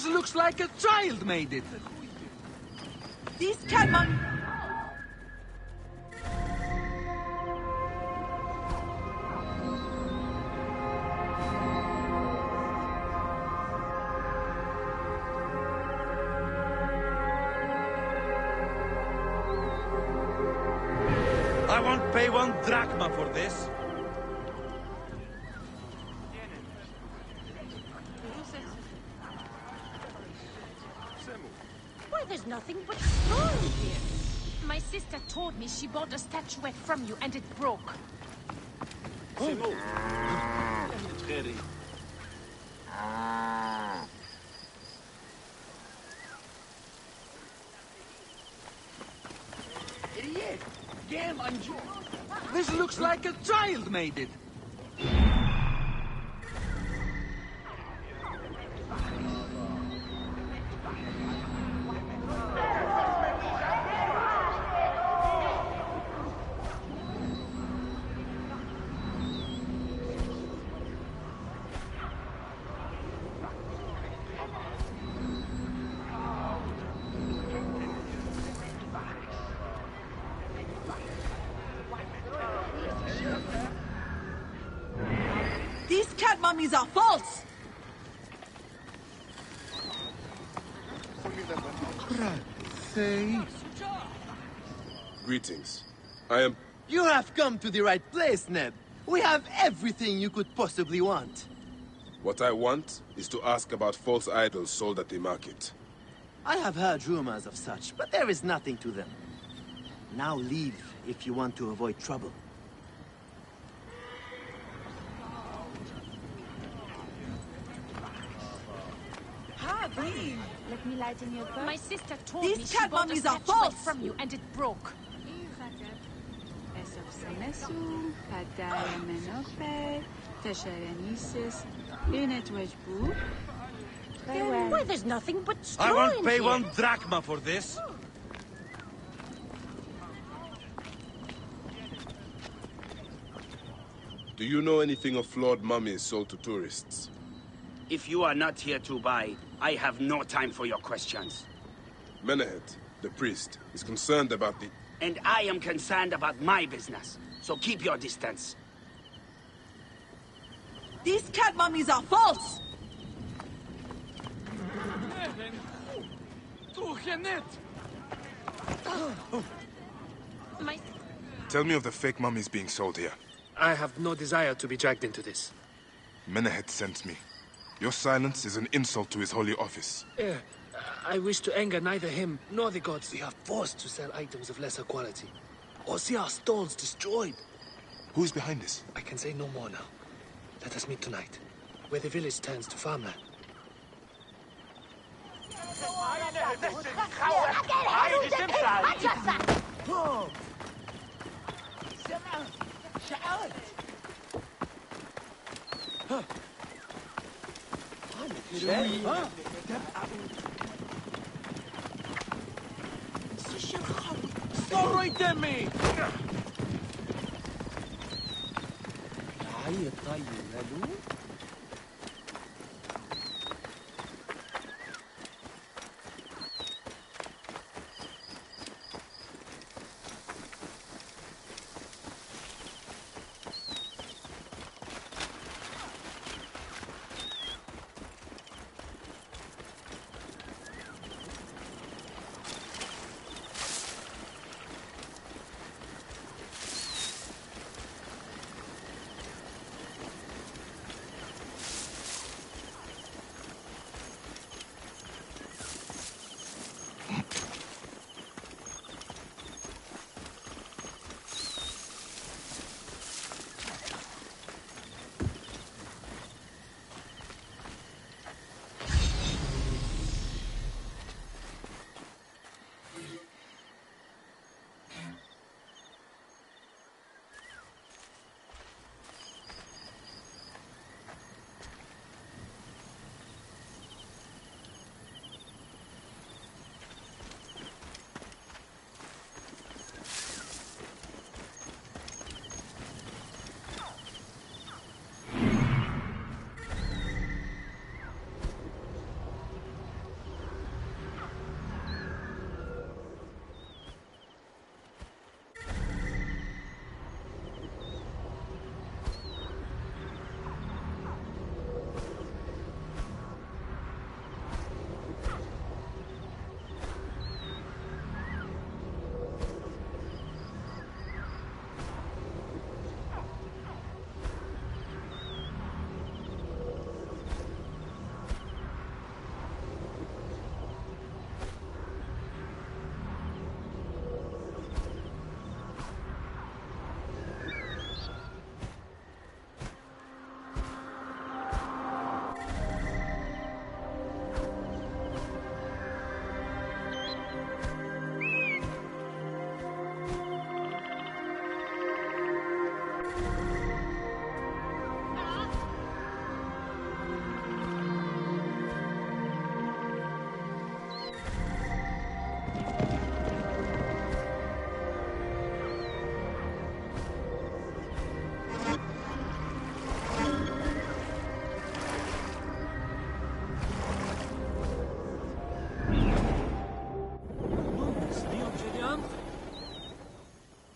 This looks like a child made it. These catman... I won't pay 1 drachma for this. Why, there's nothing but straw in here. My sister told me she bought a statuette from you and it broke. Idiot! Game unju. This looks like a child made it. These cat mummies are false! Greetings. I am... You have come to the right place, Ned. We have everything you could possibly want. What I want is to ask about false idols sold at the market. I have heard rumors of such, but there is nothing to them. Now leave if you want to avoid trouble. Let me lighten your boat. My sister told These me she cat bought a mummies are statuette false. from you and it broke. Why, there's nothing but straw I won't in pay here. 1 drachma for this. Do you know anything of flawed mummies sold to tourists? If you are not here to buy, I have no time for your questions. Menehet, the priest, is concerned about the... And I am concerned about my business, so keep your distance. These cat mummies are false! My... Tell me of the fake mummies being sold here. I have no desire to be dragged into this. Menehet sent me. Your silence is an insult to his holy office. I wish to anger neither him nor the gods. We are forced to sell items of lesser quality, or see our stalls destroyed. Who is behind this? I can say no more now. Let us meet tonight, where the village turns to farmland. Sorry, Demi!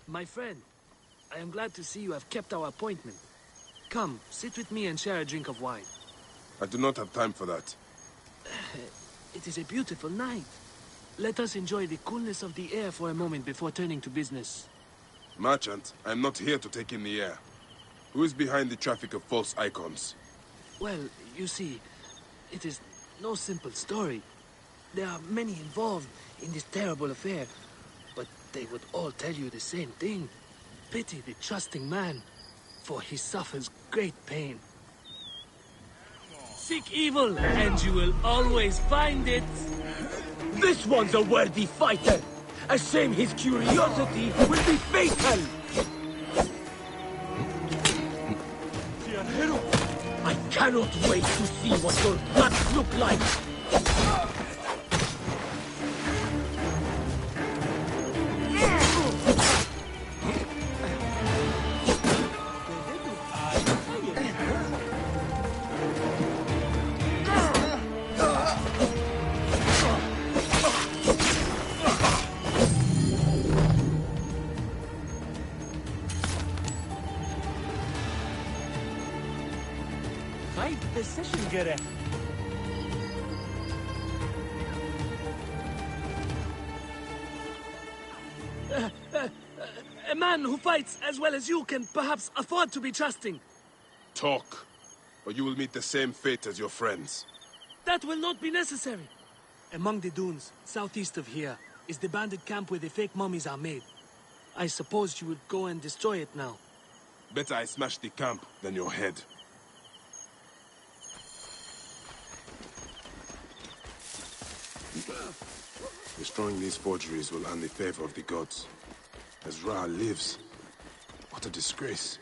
My friend, I am glad to see you have kept our appointment. Come, sit with me and share a drink of wine. I do not have time for that. It is a beautiful night. Let us enjoy the coolness of the air for a moment before turning to business. Merchant, I am not here to take in the air. Who is behind the traffic of false icons? Well, you see, it is no simple story. There are many involved in this terrible affair, but they would all tell you the same thing. Pity the trusting man, for he suffers great pain. Seek evil, and you will always find it. This one's a worthy fighter. A shame his curiosity will be fatal. I cannot wait to see what your guts look like. Right decision, Gere. A man who fights as well as you can perhaps afford to be trusting. Talk, or you will meet the same fate as your friends. That will not be necessary. Among the dunes, southeast of here, is the bandit camp where the fake mummies are made. I suppose you would go and destroy it now. Better I smash the camp than your head. Destroying these forgeries will earn the favor of the gods. As Ra lives, what a disgrace.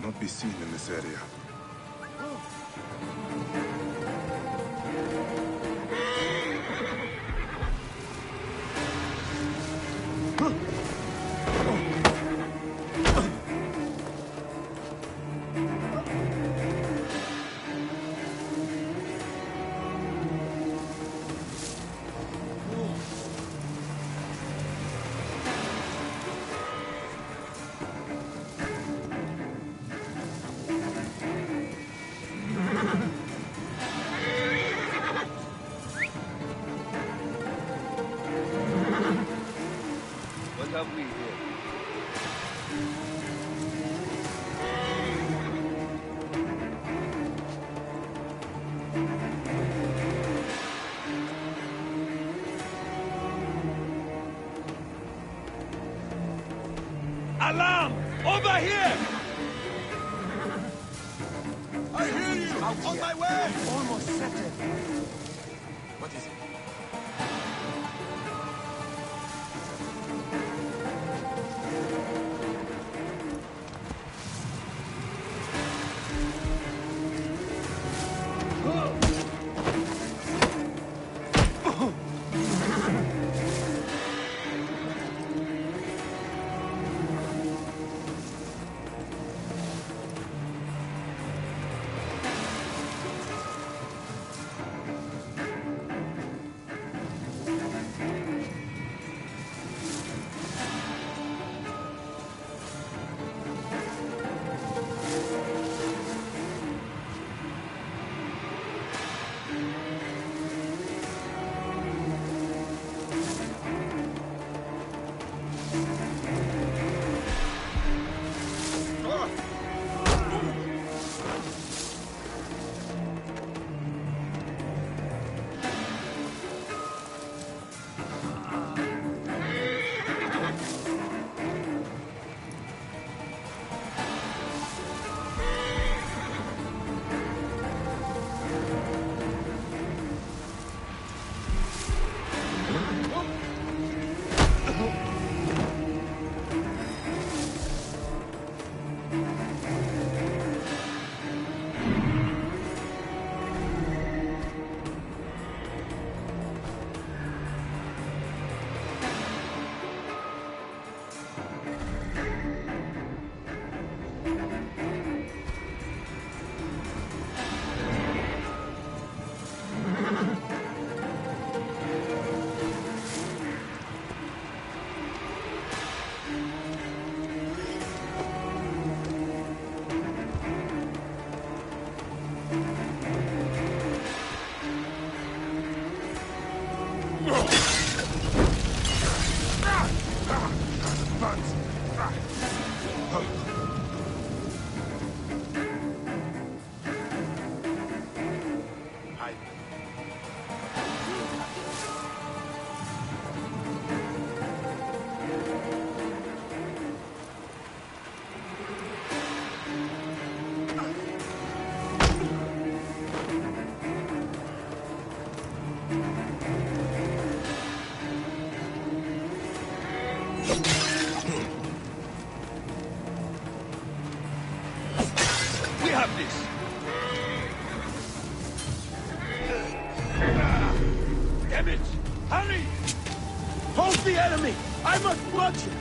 cannot be seen in this area. What have we here? Alarm! Over here! I hear you! On my way! Almost settled. What is it? We have this! Damn it! Hurry! Hold the enemy! I must watch it!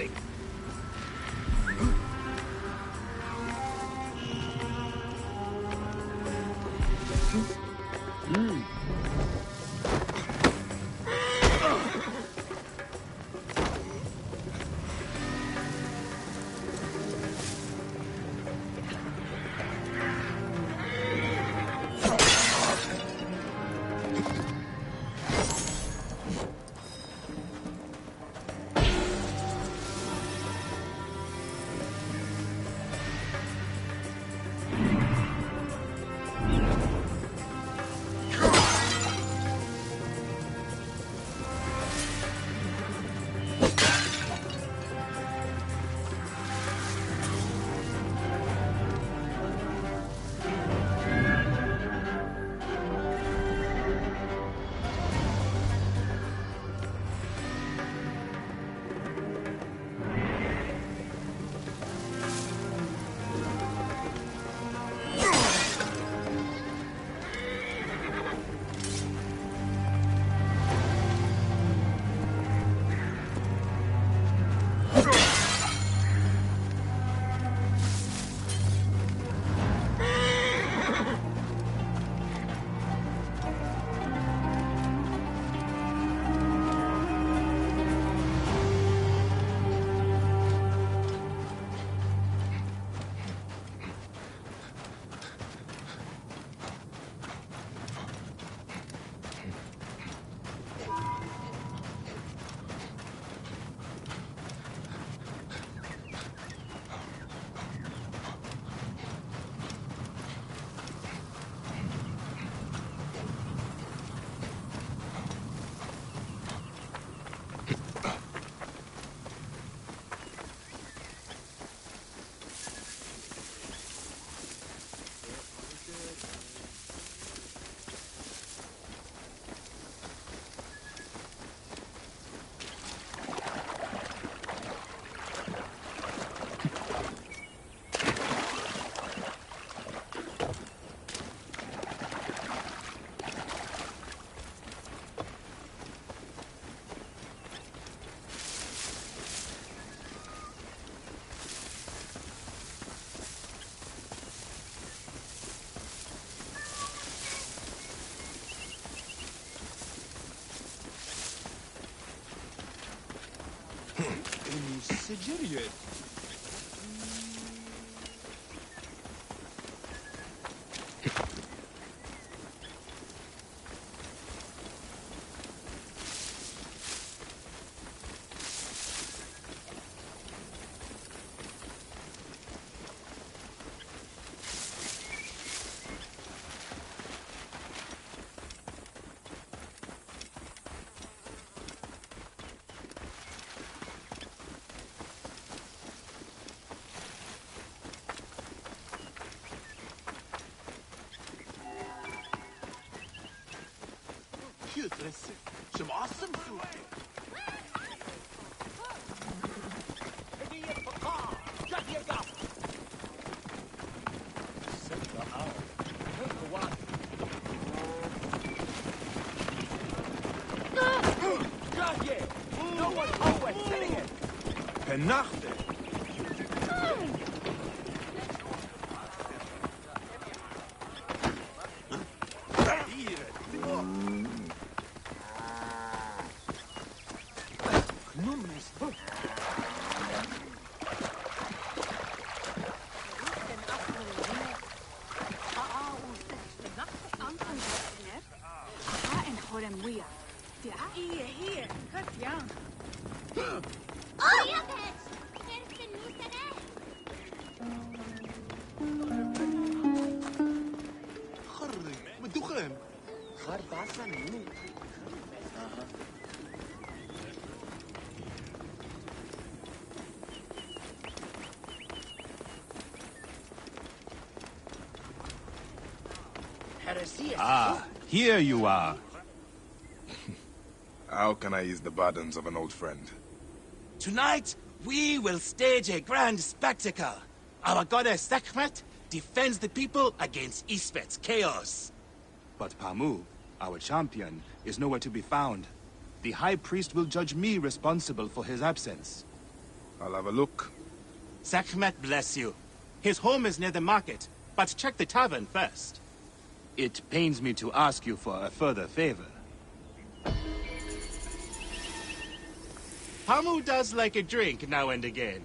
something. Sicilian. Listen, some awesome food. Penachte! Ah, here you are. How can I ease the burdens of an old friend? Tonight, we will stage a grand spectacle. Our goddess Sekhmet defends the people against Isfet's chaos. But Pamu, our champion, is nowhere to be found. The High Priest will judge me responsible for his absence. I'll have a look. Sekhmet bless you. His home is near the market, but check the tavern first. It pains me to ask you for a further favor. Pamu does like a drink now and again.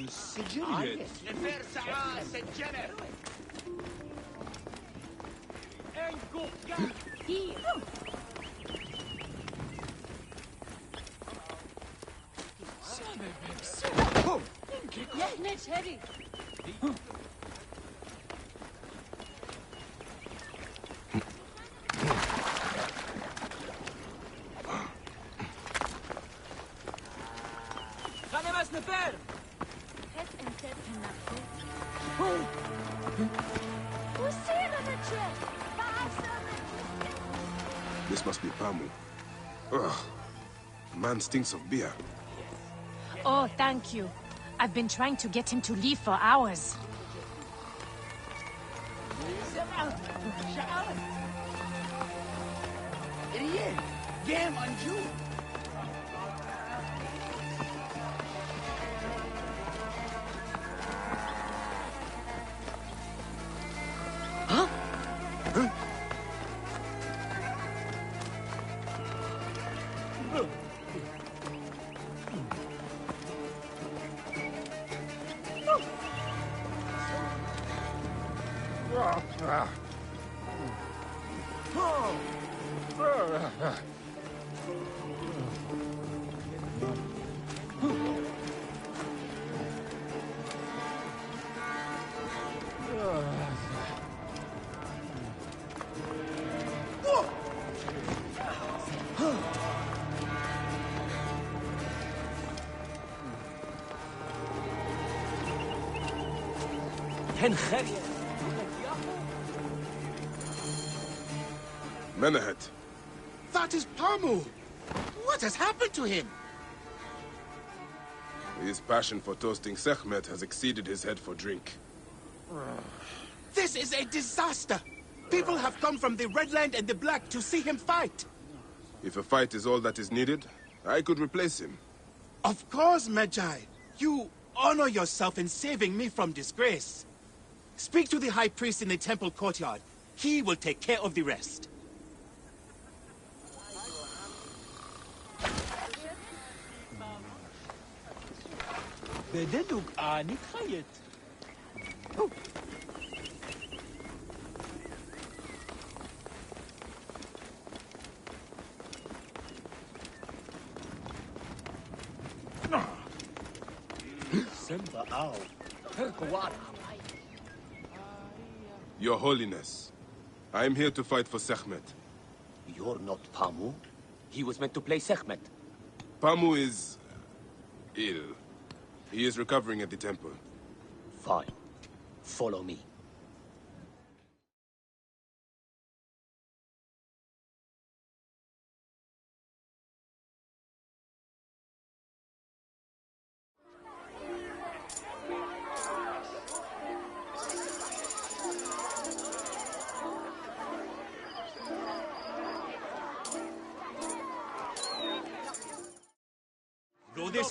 سجلت نفير ساعة سجلت خلي بس نفر This must be Pamu. Ugh. The man stinks of beer. Oh, thank you. I've been trying to get him to leave for hours. Game Anju. Menahet. That is Pamu! What has happened to him? His passion for toasting Sekhmet has exceeded his head for drink. This is a disaster! People have come from the Red Land and the Black to see him fight. If a fight is all that is needed, I could replace him. Of course, Magi. You honor yourself in saving me from disgrace. Speak to the High Priest in the temple courtyard. He will take care of the rest. بددك آني خيط سمبا أو Your Holiness, I am here to fight for Sekhmet. You're not Pamu. He was meant to play Sekhmet. Pamu is ill. He is recovering at the temple. Fine. Follow me.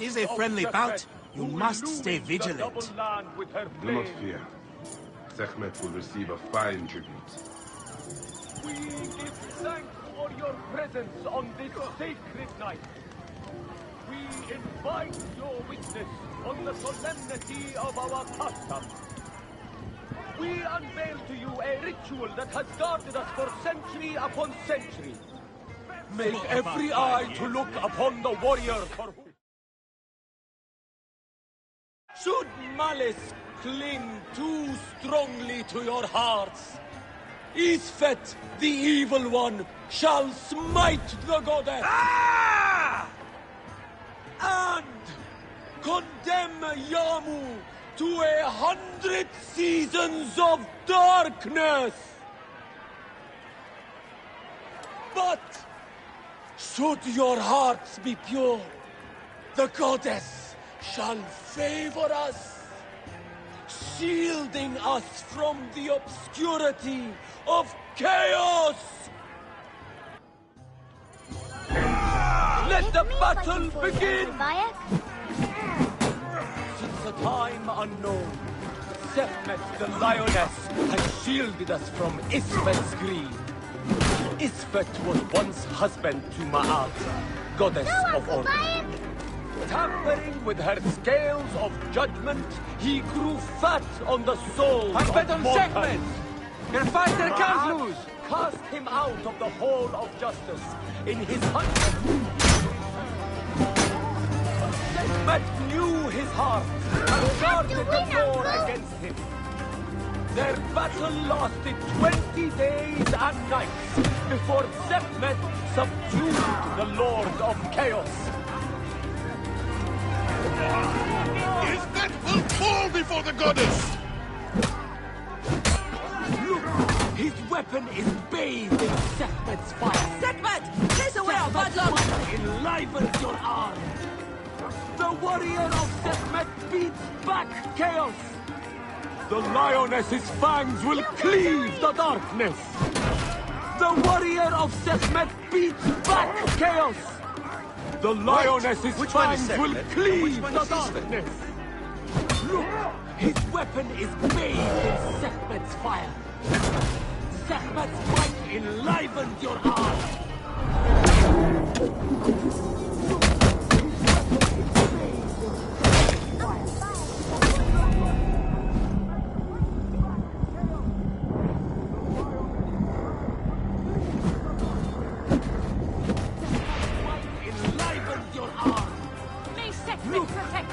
This is a friendly bout. You must stay vigilant. Do not fear. Sekhmet will receive a fine tribute. We give thanks for your presence on this sacred night. We invite your witness on the solemnity of our custom. We unveil to you a ritual that has guarded us for century upon century. Make every eye to look upon the warrior for whom... Should malice cling too strongly to your hearts, Isfet, the evil one, shall smite the goddess! And condemn Yamu to 100 seasons of darkness! But should your hearts be pure, the goddess shall favor us, shielding us from the obscurity of chaos! Let the battle begin! Since a time unknown, Sekhmet the lioness has shielded us from Isfet's greed. Isfet was once husband to Ma'at, goddess of order. Tampering with her scales of judgment, he grew fat on the souls of mortals. Sekhmet! Your fighter can't lose! Cast him out of the hall of justice in his hunt. Sekhmet knew his heart and guarded the door against him. Their battle lasted 20 days and nights before Sekhmet subdued the Lord of Chaos. Isfet will fall before the goddess! Look! His weapon is bathed in Sekhmet's fire. Sekhmet! Chase away our bad luck! Enlivens your arm. The warrior of Sekhmet beats back chaos. The lioness's fangs will cleave the darkness. The warrior of Sekhmet beats back chaos. The lioness's fangs will cleave the darkness. Look, his weapon is bathed in Sekhmet's fire. Sekhmet's might enlivens your arm.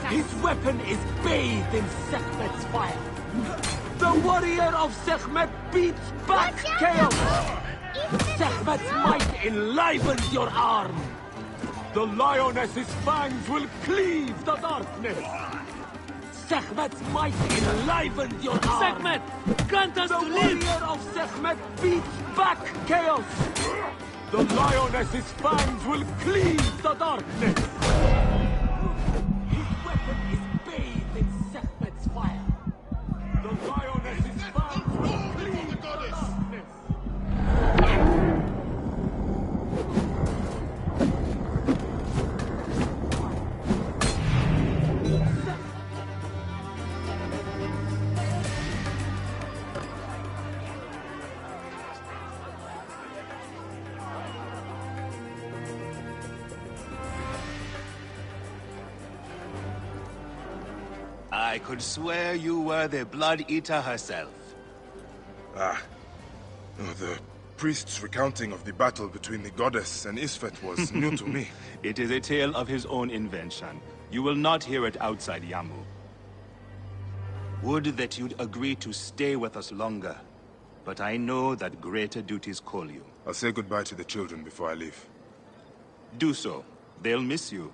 His weapon is bathed in Sekhmet's fire. The warrior of Sekhmet beats back chaos. Sekhmet's might enlivens your arm. The lioness's fangs will cleave the darkness. Sekhmet's might enlivens your arm. Sekhmet, grant us to live! The warrior of Sekhmet beats back chaos. The lioness's fangs will cleave the darkness. I could swear you were the Blood Eater herself. Ah. No, the priest's recounting of the battle between the goddess and Isfet was new to me. It is a tale of his own invention. You will not hear it outside Yamu. Would that you'd agree to stay with us longer. But I know that greater duties call you. I'll say goodbye to the children before I leave. Do so. They'll miss you.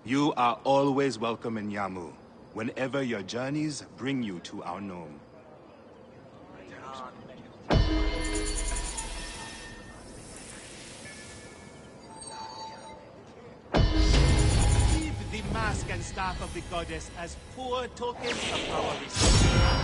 You are always welcome in Yamu, whenever your journeys bring you to our gnome. Keep the mask and staff of the goddess as poor tokens of our respect.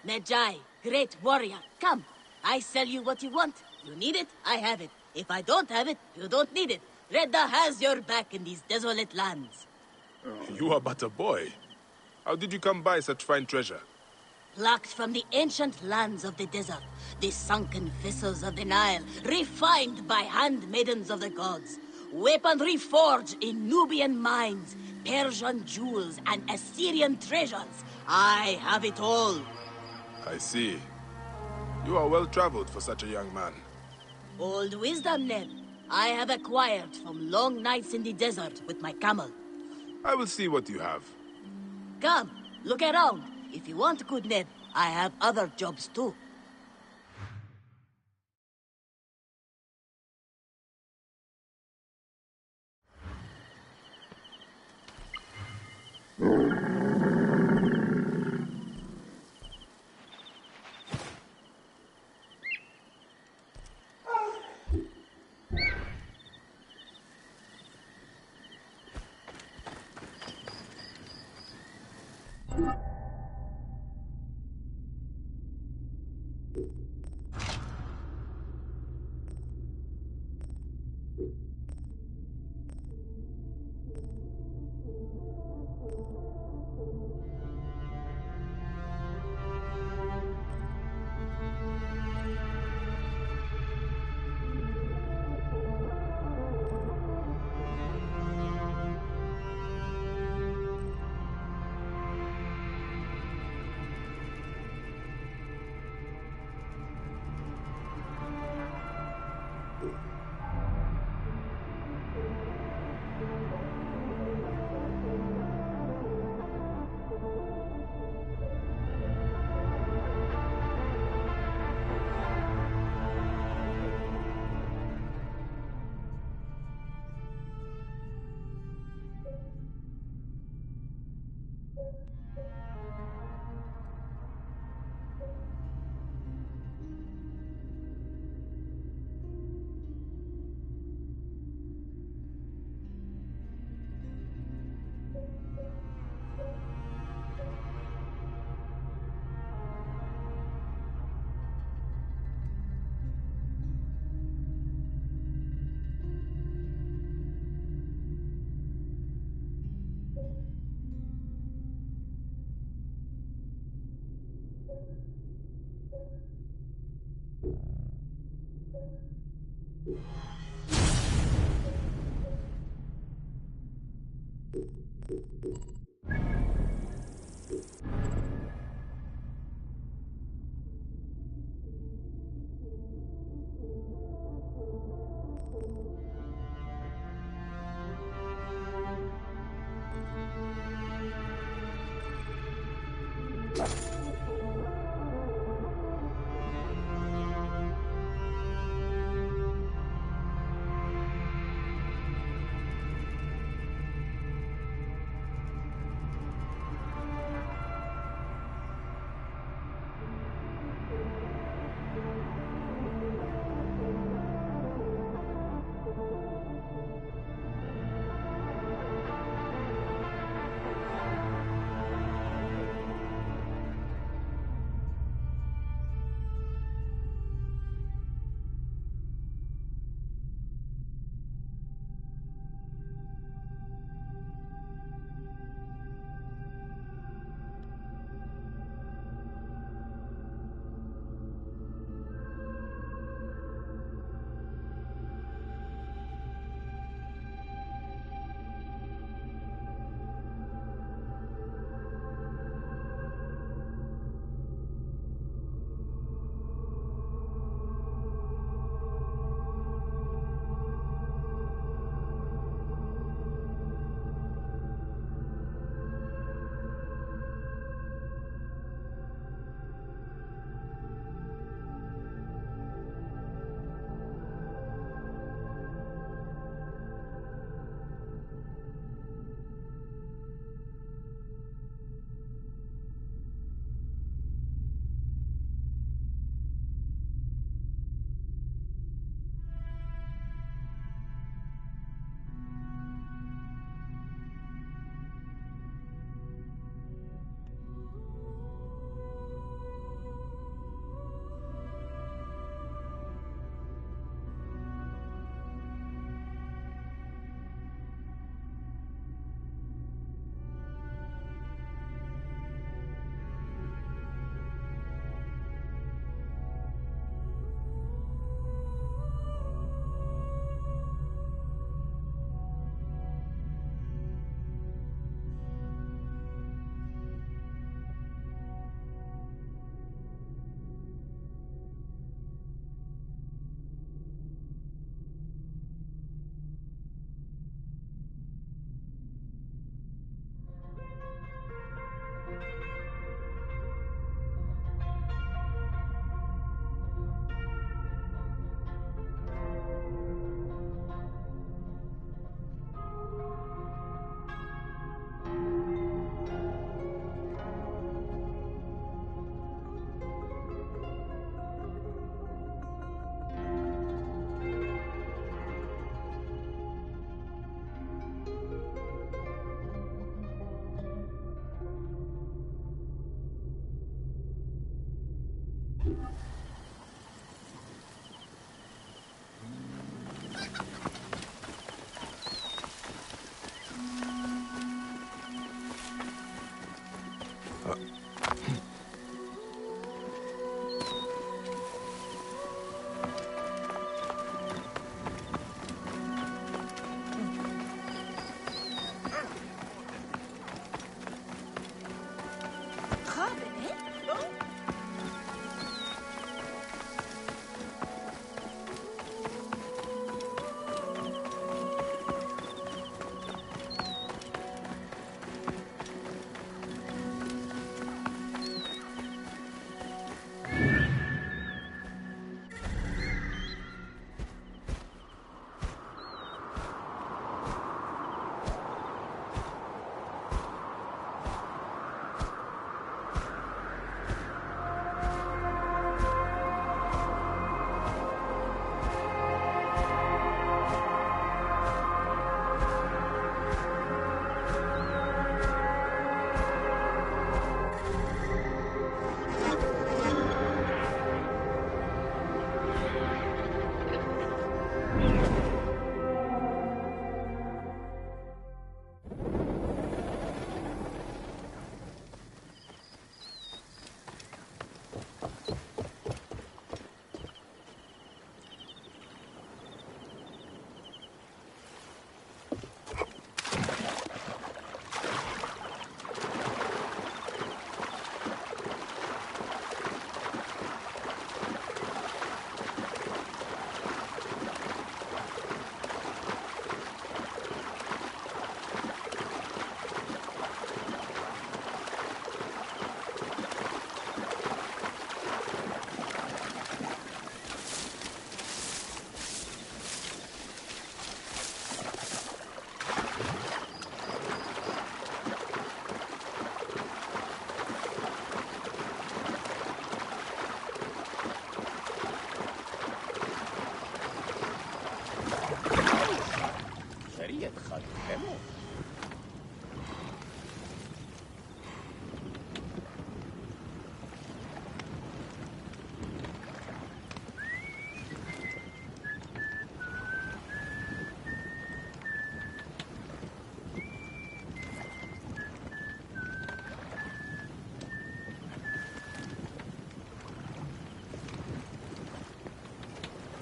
Medjai, great warrior, come. I sell you what you want. You need it, I have it. If I don't have it, you don't need it. Redda has your back in these desolate lands. You are but a boy. How did you come by such fine treasure? Plucked from the ancient lands of the desert, the sunken vessels of the Nile, refined by handmaidens of the gods. Weaponry forged in Nubian mines, Persian jewels, and Assyrian treasures. I have it all. I see. You are well-traveled for such a young man. Old wisdom, Ned. I have acquired from long nights in the desert with my camel. I will see what you have. Come, look around. If you want good Ned, I have other jobs too.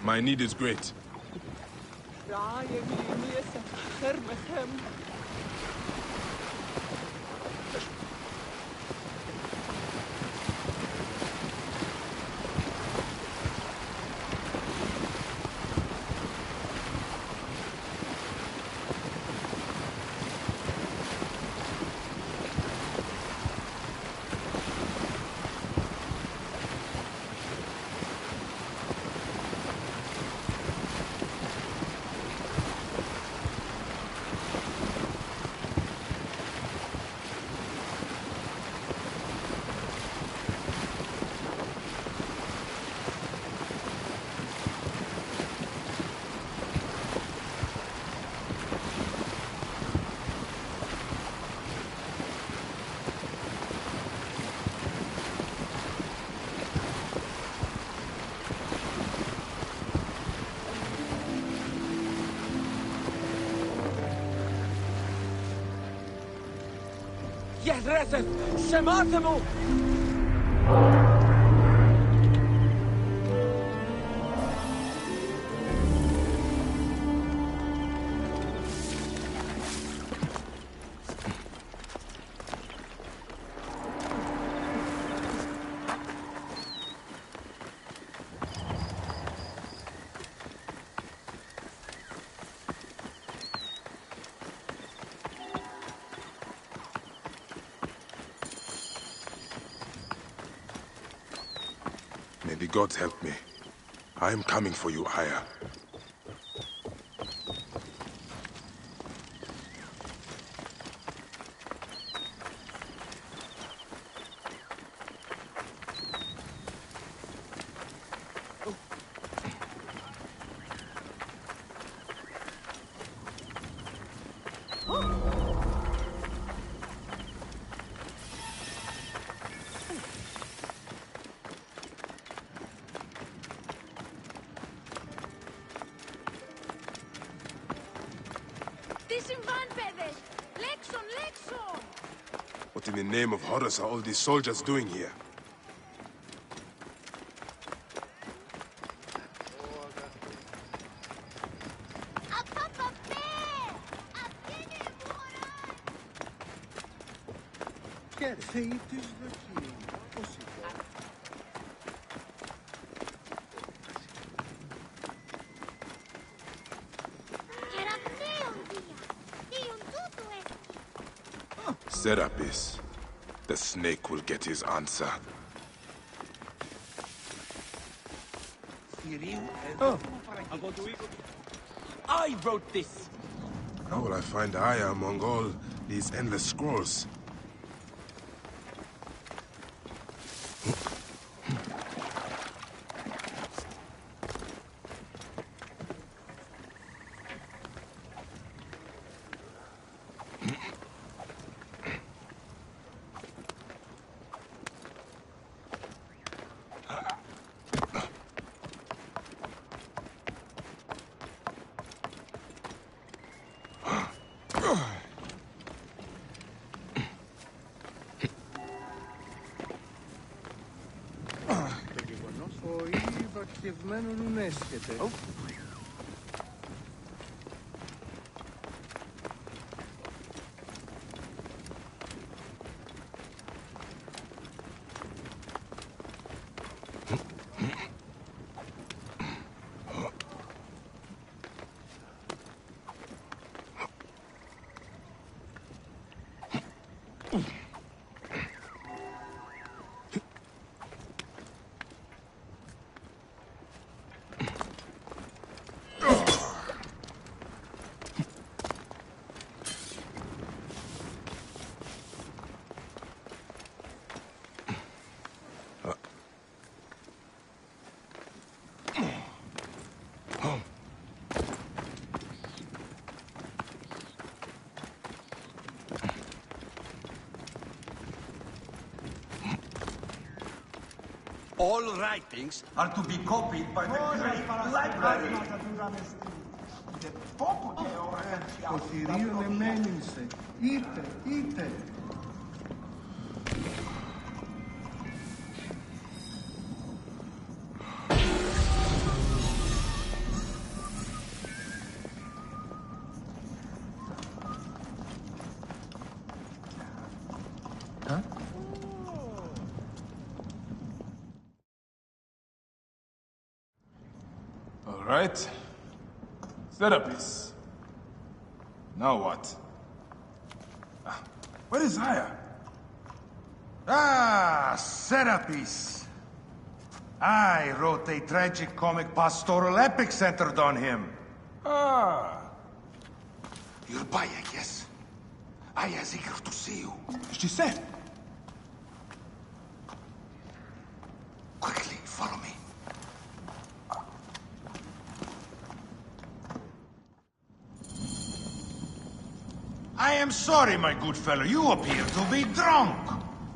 My need is great. يهرسف شماسمو May the gods help me. I am coming for you, Aya. What in the name of Horus are all these soldiers doing here? Serapis. The snake will get his answer. Oh. I wrote this. How will I find Aya among all these endless scrolls? All writings are to be copied by the great library. Το θηρίο εμένυνσε. Είτε, είτε. All right. Serapis. Now what? Where is Aya? Ah, Serapis. I wrote a tragic comic pastoral epic centered on him. Ah. You're Baya, yes? Aya's eager to see you. She said. Quickly, follow me. I am sorry, my good fellow. You appear to be drunk.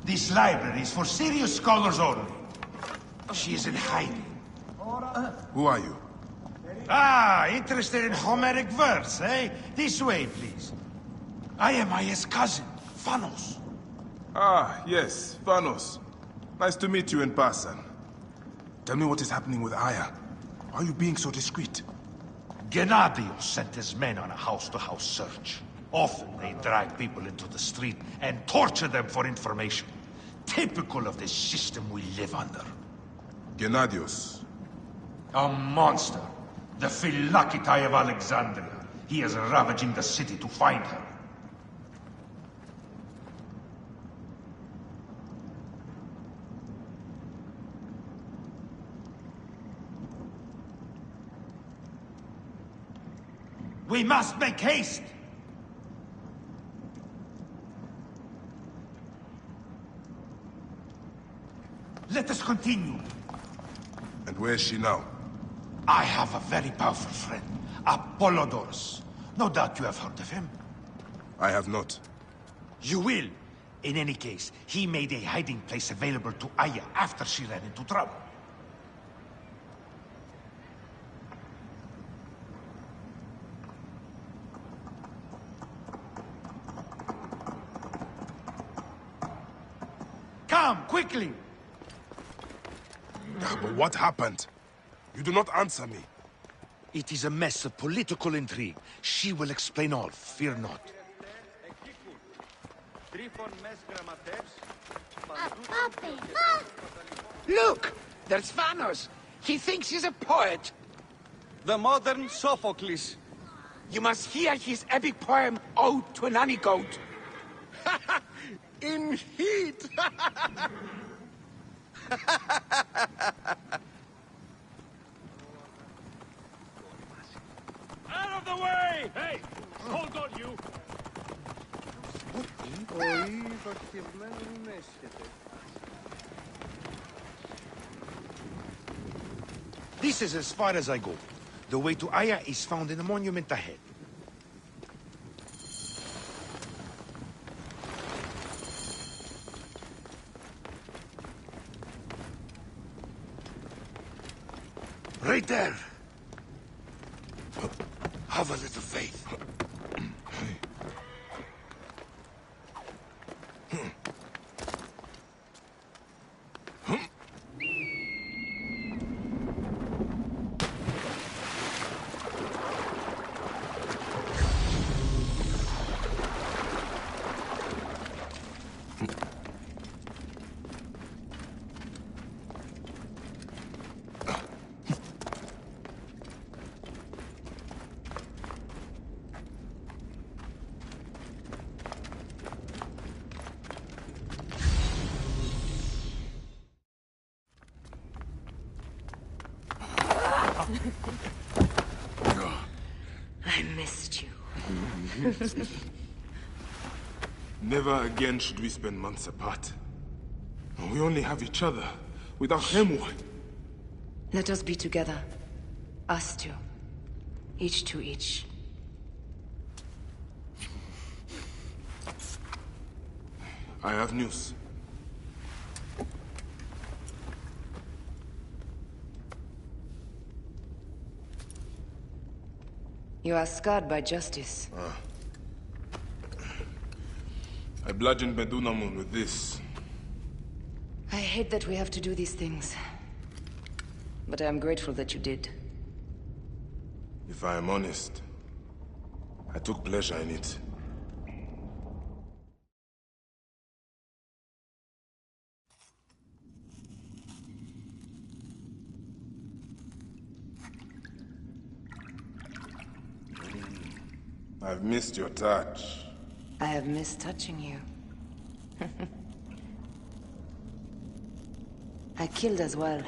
This library is for serious scholars only. She is in hiding. Who are you? Ah, interested in Homeric verse, eh? This way, please. I am Aya's cousin, Phanos. Ah, yes, Phanos. Nice to meet you in person. Tell me what is happening with Aya. Why are you being so discreet? Gennadios sent his men on a house-to-house search. Often they drag people into the street and torture them for information. Typical of the system we live under. Gennadios. A monster. The Philokitai of Alexandria. He is ravaging the city to find her. We must make haste! Let us continue. And where is she now? I have a very powerful friend, Apollodorus. No doubt you have heard of him. I have not. You will. In any case, he made a hiding place available to Aya after she ran into trouble. Come, quickly! But what happened? You do not answer me. It is a mess of political intrigue. She will explain all, fear not. Look! There's Vanos! He thinks he's a poet! The modern Sophocles. You must hear his epic poem, Ode to a Nanny Goat. In heat! Out of the way! Hey! Hold on, you! This is as far as I go. The way to Aya is found in the monument ahead. Right there. Have a little faith. I missed you. Never again should we spend months apart. We only have each other. Without him, what? Let us be together. Us two. Each to each. I have news. You are scarred by justice. I bludgeoned Medunamun with this. I hate that we have to do these things. But I am grateful that you did. If I am honest, I took pleasure in it. I've missed your touch. I have missed touching you. I killed as well.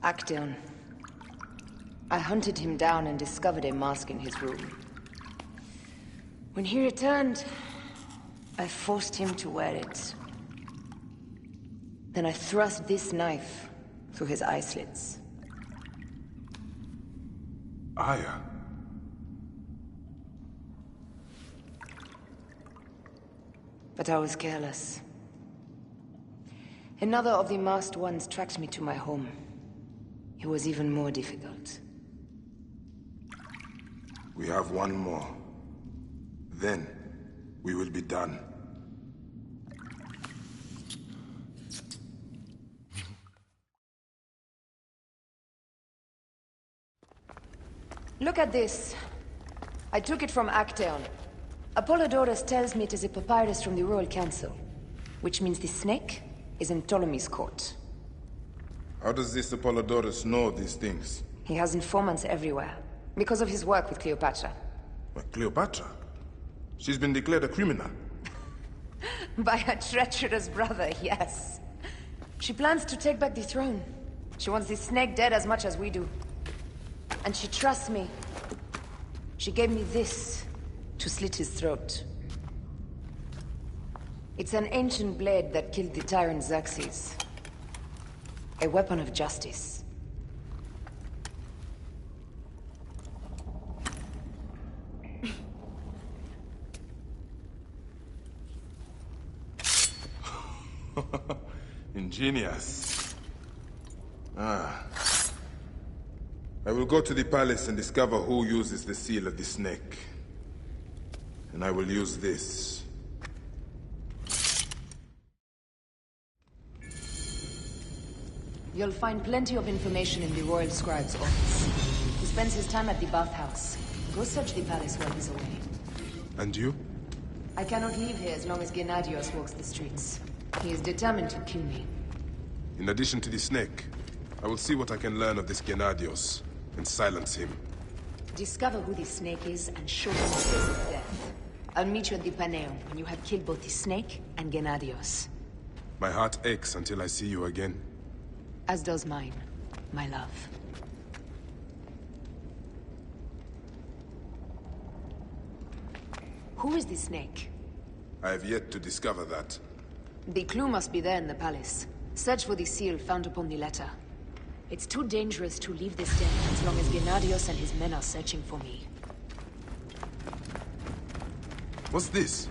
Actaeon. I hunted him down and discovered a mask in his room. When he returned, I forced him to wear it. Then I thrust this knife through his eye slits. Aya. But I was careless. Another of the masked ones tracked me to my home. It was even more difficult. We have one more. Then, we will be done. Look at this. I took it from Actaeon. Apollodorus tells me it is a papyrus from the Royal Council, which means the snake is in Ptolemy's court. How does this Apollodorus know these things? He has informants everywhere, because of his work with Cleopatra. But Cleopatra? She's been declared a criminal. By her treacherous brother, yes. She plans to take back the throne. She wants the snake dead as much as we do. And she trusts me. She gave me this to slit his throat. It's an ancient blade that killed the tyrant Xerxes. A weapon of justice. Ingenious. I will go to the palace and discover who uses the seal of the snake. And I will use this You'll find plenty of information in the Royal Scribe's office. He spends his time at the bathhouse. Go search the palace while he's away. And you? I cannot leave here as long as Gennadios walks the streets. He is determined to kill me. In addition to the snake, I will see what I can learn of this Gennadios, and silence him. Discover who the snake is and show him the face of death. I'll meet you at the Paneo when you have killed both the snake and Gennadios. My heart aches until I see you again. As does mine, my love. Who is the snake? I have yet to discover that. The clue must be there in the palace. Search for the seal found upon the letter. It's too dangerous to leave this den as long as Gennadios and his men are searching for me. What's this?